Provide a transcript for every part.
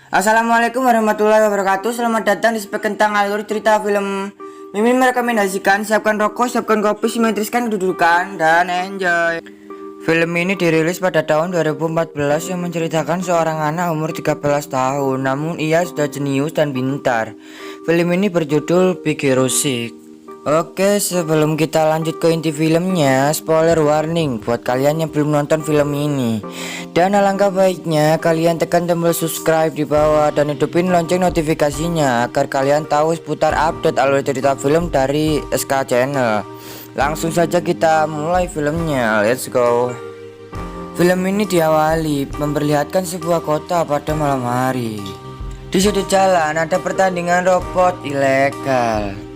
Assalamualaikum warahmatullahi wabarakatuh. Selamat datang di spek tentang alur cerita film. Mimin merekomendasikan siapkan rokok, siapkan kopi, simetriskan kedudukan dan enjoy. Film ini dirilis pada tahun 2014 yang menceritakan seorang anak umur 13 tahun, namun ia sudah jenius dan pintar. Film ini berjudul Big Hero 6. Oke, sebelum kita lanjut ke inti filmnya, spoiler warning buat kalian yang belum nonton film ini. Dan alangkah baiknya kalian tekan tombol subscribe di bawah dan hidupin lonceng notifikasinya agar kalian tahu seputar update alur cerita film dari SK Channel. Langsung saja kita mulai filmnya, let's go. Film ini diawali memperlihatkan sebuah kota pada malam hari. Di sudut jalan ada pertandingan robot ilegal.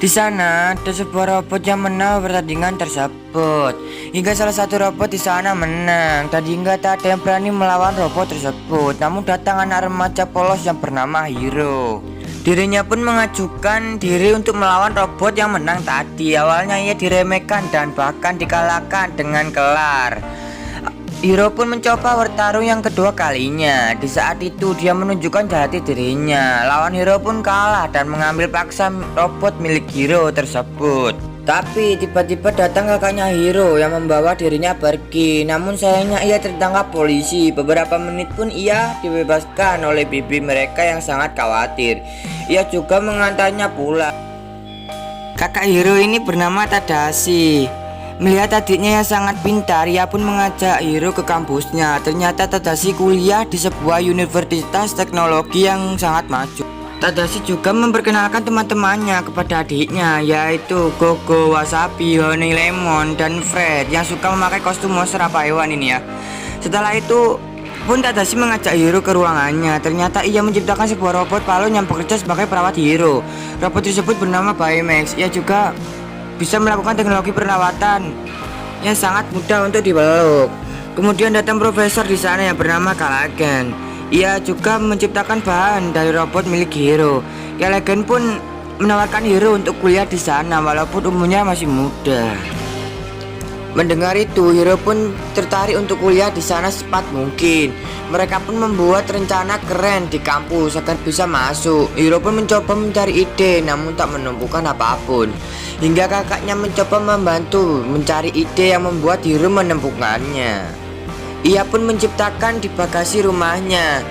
Di sana ada sebuah robot yang menang pertandingan tersebut. Hingga salah satu robot di sana menang dan hingga tak ada yang berani melawan robot tersebut. Namun datang anak remaja polos yang bernama Hero. Dirinya pun mengajukan diri untuk melawan robot yang menang tadi. Awalnya ia diremehkan dan bahkan dikalahkan dengan kelar. Hero pun mencoba bertarung yang kedua kalinya. Di saat itu dia menunjukkan jati dirinya. Lawan Hero pun kalah dan mengambil paksa robot milik Hero tersebut. Tapi tiba-tiba datang kakaknya Hero yang membawa dirinya pergi. Namun sayangnya ia tertangkap polisi. Beberapa menit pun ia dibebaskan oleh bibi mereka yang sangat khawatir. Ia juga mengantarnya pulang. Kakak Hero ini bernama Tadashi. Melihat adiknya yang sangat pintar, ia pun mengajak Hero ke kampusnya. Ternyata Tadashi kuliah di sebuah universitas teknologi yang sangat maju. Tadashi juga memperkenalkan teman-temannya kepada adiknya, yaitu Gogo, Wasabi, Honey Lemon, dan Fred yang suka memakai kostum monster apa hewan ini ya. Setelah itu pun Tadashi mengajak Hero ke ruangannya. Ternyata ia menciptakan sebuah robot balon yang bekerja sebagai perawat Hero. Robot tersebut bernama Baymax. Ia juga bisa melakukan teknologi perawatan yang sangat mudah untuk dipeluk. Kemudian datang profesor di sana yang bernama Callaghan. Ia juga menciptakan bahan dari robot milik Hero. Callaghan pun menawarkan Hero untuk kuliah di sana walaupun umurnya masih muda. Mendengar itu, Hero pun tertarik untuk kuliah di sana secepat mungkin. Mereka pun membuat rencana keren di kampus agar bisa masuk. Hero pun mencoba mencari ide namun tak menemukan apapun. Hingga kakaknya mencoba membantu mencari ide yang membuat Hero menemukannya. Ia pun menciptakan di bagasi rumahnya.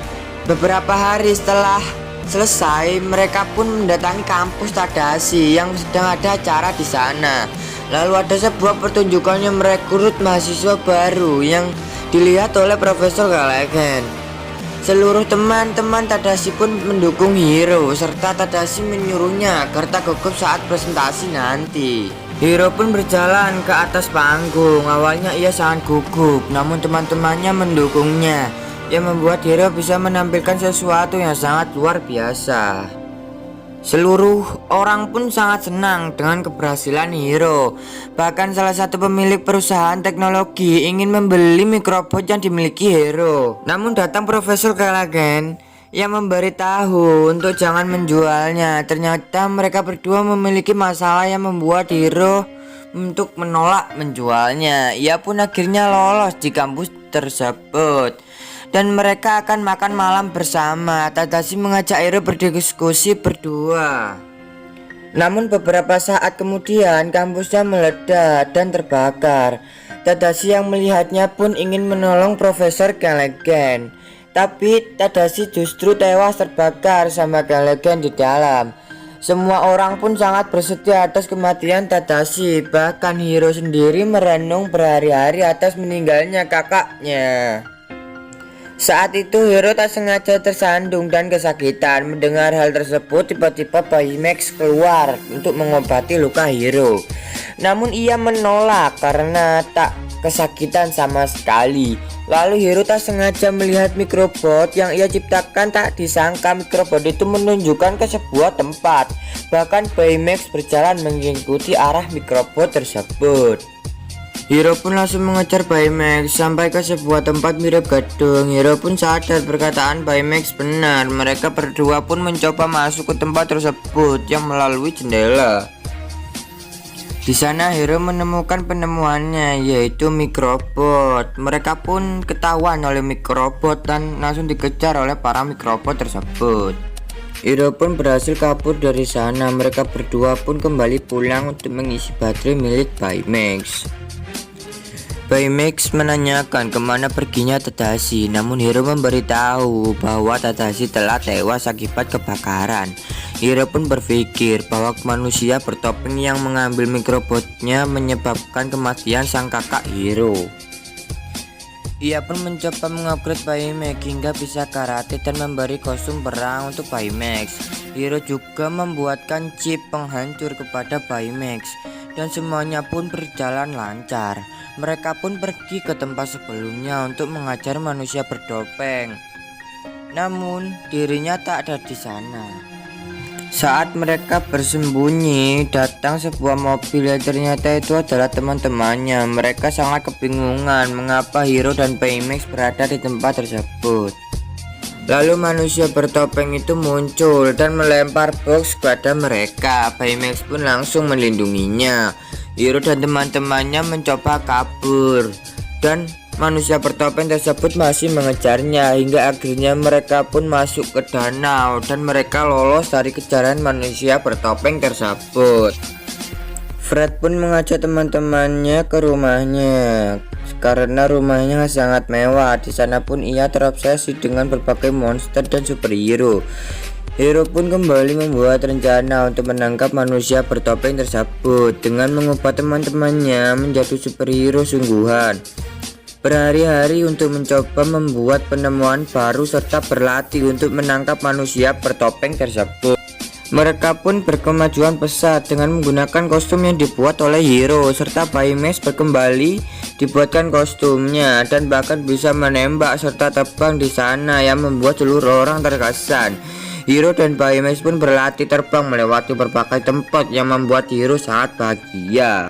Beberapa hari setelah selesai, mereka pun mendatangi kampus Tadashi yang sedang ada acara di sana. Lalu ada sebuah pertunjukan yang merekrut mahasiswa baru yang dilihat oleh Profesor Callaghan. Seluruh teman-teman Tadashi pun mendukung Hero serta Tadashi menyuruhnya agar tak gugup saat presentasi nanti. Hero pun berjalan ke atas panggung. Awalnya ia sangat gugup, namun teman-temannya mendukungnya yang membuat Hero bisa menampilkan sesuatu yang sangat luar biasa. Seluruh orang pun sangat senang dengan keberhasilan Hero. Bahkan salah satu pemilik perusahaan teknologi ingin membeli mikrobot yang dimiliki Hero. Namun datang Profesor Callaghan yang memberitahu untuk jangan menjualnya. Ternyata mereka berdua memiliki masalah yang membuat Hero untuk menolak menjualnya. Ia pun akhirnya lolos di kampus tersebut dan mereka akan makan malam bersama. Tadashi mengajak Hero berdiskusi berdua. Namun beberapa saat kemudian kampusnya meledak dan terbakar. Tadashi yang melihatnya pun ingin menolong Profesor Callaghan. Tapi Tadashi justru tewas terbakar sama Callaghan di dalam. Semua orang pun sangat bersedih atas kematian Tadashi. Bahkan Hero sendiri merenung berhari-hari atas meninggalnya kakaknya. Saat itu Hero tak sengaja tersandung dan kesakitan. Mendengar hal tersebut, tiba-tiba Baymax keluar untuk mengobati luka Hero. Namun ia menolak karena tak kesakitan sama sekali. Lalu Hero tak sengaja melihat mikrobot yang ia ciptakan. Tak disangka mikrobot itu menunjukkan ke sebuah tempat. Bahkan Baymax berjalan mengikuti arah mikrobot tersebut. Hero pun langsung mengejar Baymax sampai ke sebuah tempat mirip gedung. Hero pun sadar perkataan Baymax benar. Mereka berdua pun mencoba masuk ke tempat tersebut yang melalui jendela. Di sana Hero menemukan penemuannya, yaitu mikrobot. Mereka pun ketahuan oleh mikrobot dan langsung dikejar oleh para mikrobot tersebut. Hero pun berhasil kabur dari sana. Mereka berdua pun kembali pulang untuk mengisi baterai milik Baymax. Baymax menanyakan kemana perginya Tadashi, namun Hero memberitahu bahwa Tadashi telah tewas akibat kebakaran. Hero pun berpikir bahwa manusia bertopeng yang mengambil mikrobotnya menyebabkan kematian sang kakak Hero. Ia pun mencoba mengupgrade Baymax hingga bisa karate dan memberi kostum perang untuk Baymax. Hero juga membuatkan chip penghancur kepada Baymax dan semuanya pun berjalan lancar. Mereka pun pergi ke tempat sebelumnya untuk mengajar manusia bertopeng. Namun dirinya tak ada di sana. Saat mereka bersembunyi, datang sebuah mobil yang ternyata itu adalah teman-temannya. Mereka sangat kebingungan mengapa Hero dan Baymax berada di tempat tersebut. Lalu manusia bertopeng itu muncul dan melempar box kepada mereka. Baymax pun langsung melindunginya. Hero dan teman-temannya mencoba kabur dan manusia bertopeng tersebut masih mengejarnya hingga akhirnya mereka pun masuk ke danau dan mereka lolos dari kejaran manusia bertopeng tersebut. Fred pun mengajak teman-temannya ke rumahnya karena rumahnya sangat mewah. Di sana pun ia terobsesi dengan berbagai monster dan superhero. Hero pun kembali membuat rencana untuk menangkap manusia bertopeng tersebut dengan mengubah teman-temannya menjadi superhero sungguhan. Berhari-hari untuk mencoba membuat penemuan baru serta berlatih untuk menangkap manusia bertopeng tersebut. Mereka pun berkemajuan pesat dengan menggunakan kostum yang dibuat oleh Hero serta Baymax berkembali dibuatkan kostumnya dan bahkan bisa menembak serta terbang di sana yang membuat seluruh orang terkesan. Hero dan Baymax pun berlatih terbang melewati berbagai tempat yang membuat Hero sangat bahagia.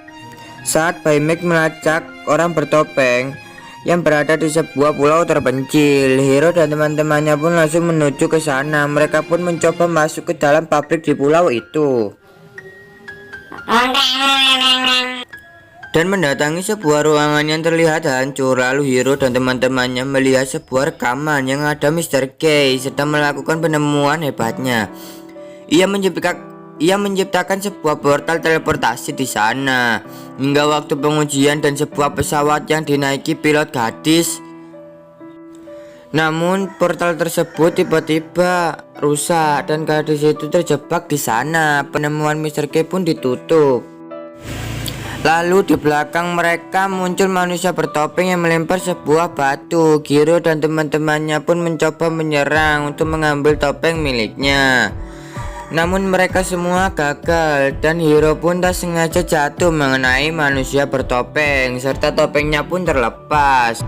Saat Baymax melacak orang bertopeng yang berada di sebuah pulau terpencil, Hero dan teman-temannya pun langsung menuju ke sana. Mereka pun mencoba masuk ke dalam pabrik di pulau itu dan mendatangi sebuah ruangan yang terlihat hancur. Lalu Hero dan teman-temannya melihat sebuah rekaman yang ada Mr. K sedang melakukan penemuan hebatnya. Ia menciptakan sebuah portal teleportasi di sana hingga waktu pengujian dan sebuah pesawat yang dinaiki pilot gadis. Namun portal tersebut tiba-tiba rusak dan gadis itu terjebak di sana. Penemuan Mr. K pun ditutup. Lalu di belakang mereka muncul manusia bertopeng yang melempar sebuah batu. Hero dan teman-temannya pun mencoba menyerang untuk mengambil topeng miliknya. Namun mereka semua gagal dan Hero pun tak sengaja jatuh mengenai manusia bertopeng serta topengnya pun terlepas.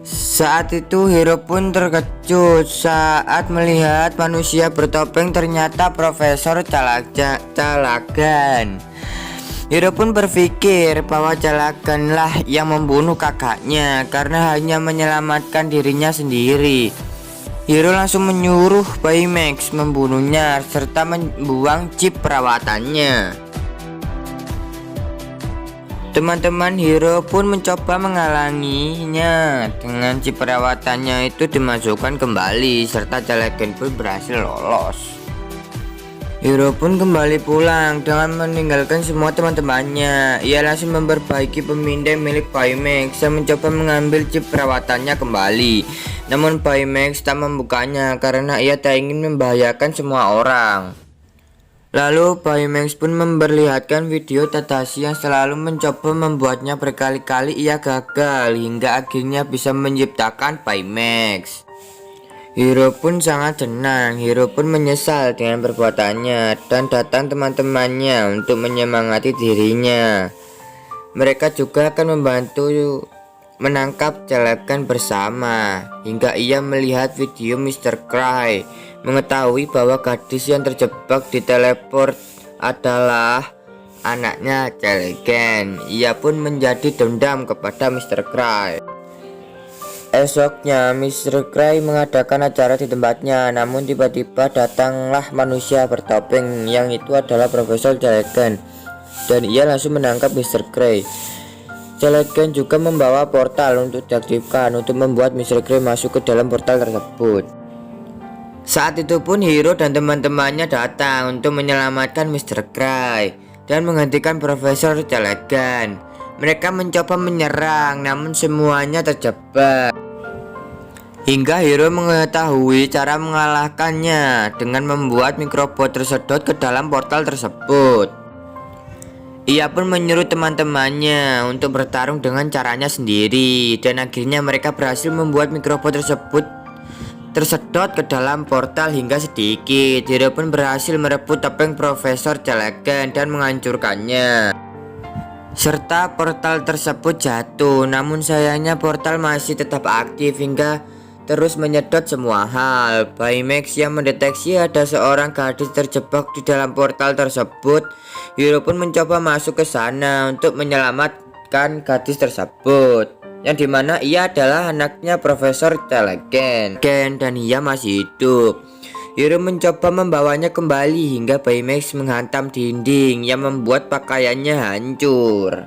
Saat itu Hero pun terkejut saat melihat manusia bertopeng ternyata Profesor Calagan. Hero pun berpikir bahwa Calaganlah yang membunuh kakaknya karena hanya menyelamatkan dirinya sendiri. Hero langsung menyuruh Baymax membunuhnya serta membuang chip perawatannya. Teman-teman Hero pun mencoba menghalanginya dengan chip perawatannya itu dimasukkan kembali serta Calagan pun berhasil lolos. Hero pun kembali pulang dengan meninggalkan semua teman-temannya. Ia langsung memperbaiki pemindai milik Baymax dan mencoba mengambil chip perawatannya kembali. Namun Baymax tak membukanya karena ia tak ingin membahayakan semua orang. Lalu Baymax pun memperlihatkan video Tadashi yang selalu mencoba membuatnya berkali-kali ia gagal hingga akhirnya bisa menciptakan Baymax. Hero pun sangat senang. Hero pun menyesal dengan perbuatannya dan datang teman-temannya untuk menyemangati dirinya. Mereka juga akan membantu menangkap Calagan bersama hingga ia melihat video Mr. Cry mengetahui bahwa gadis yang terjebak di teleport adalah anaknya Calagan. Ia pun menjadi dendam kepada Mr. Cry. Esoknya, Mr. Cry mengadakan acara di tempatnya, namun tiba-tiba datanglah manusia bertopeng yang itu adalah Profesor Jelegan, dan ia langsung menangkap Mr. Cry. Jelegan juga membawa portal untuk diaktifkan untuk membuat Mr. Cry masuk ke dalam portal tersebut. Saat itu pun Hiro dan teman-temannya datang untuk menyelamatkan Mr. Cry dan menghentikan Profesor Jelegan. Mereka mencoba menyerang, namun semuanya terjebak. Hingga Hiro mengetahui cara mengalahkannya dengan membuat mikrobot tersedot ke dalam portal tersebut. Ia pun menyuruh teman-temannya untuk bertarung dengan caranya sendiri, dan akhirnya mereka berhasil membuat mikrobot tersebut tersedot ke dalam portal hingga sedikit. Hiro pun berhasil merebut topeng Profesor Jelegan dan menghancurkannya, serta portal tersebut jatuh. Namun sayangnya portal masih tetap aktif hingga terus menyedot semua hal. Baymax yang mendeteksi ada seorang gadis terjebak di dalam portal tersebut. Hiro pun mencoba masuk ke sana untuk menyelamatkan gadis tersebut, yang dimana ia adalah anaknya Profesor Jelegan dan ia masih hidup. Hiro mencoba membawanya kembali hingga Baymax menghantam dinding yang membuat pakaiannya hancur.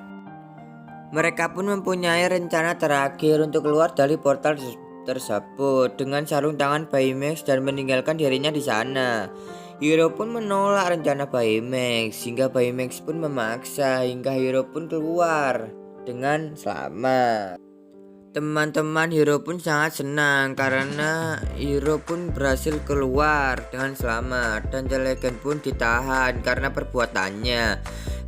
Mereka pun mempunyai rencana terakhir untuk keluar dari portal tersebut dengan sarung tangan Baymax dan meninggalkan dirinya di sana. Hiro pun menolak rencana Baymax hingga Baymax pun memaksa hingga Hiro pun keluar dengan selamat. Teman-teman Hiro pun sangat senang karena Hiro pun berhasil keluar dengan selamat dan Jelegan pun ditahan karena perbuatannya.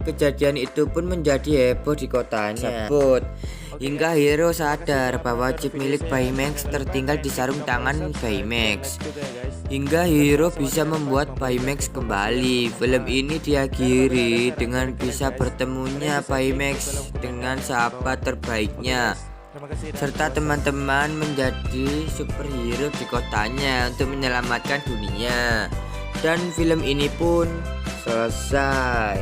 Kejadian itu pun menjadi heboh di kotanya tersebut hingga Hiro sadar bahwa chip milik Baymax tertinggal di sarung tangan Baymax. Hingga Hiro bisa membuat Baymax kembali. Film ini diakhiri dengan bisa bertemunya Baymax dengan sahabat terbaiknya, serta teman-teman menjadi superhero di kotanya untuk menyelamatkan dunia. Dan film ini pun selesai.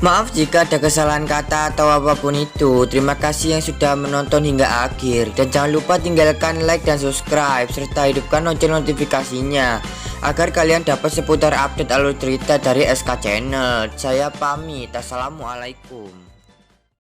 Maaf jika ada kesalahan kata atau apapun itu. Terima kasih yang sudah menonton hingga akhir, dan jangan lupa tinggalkan like dan subscribe serta hidupkan lonceng notifikasinya agar kalian dapat seputar update alur cerita dari SK Channel. Saya pamit, assalamualaikum.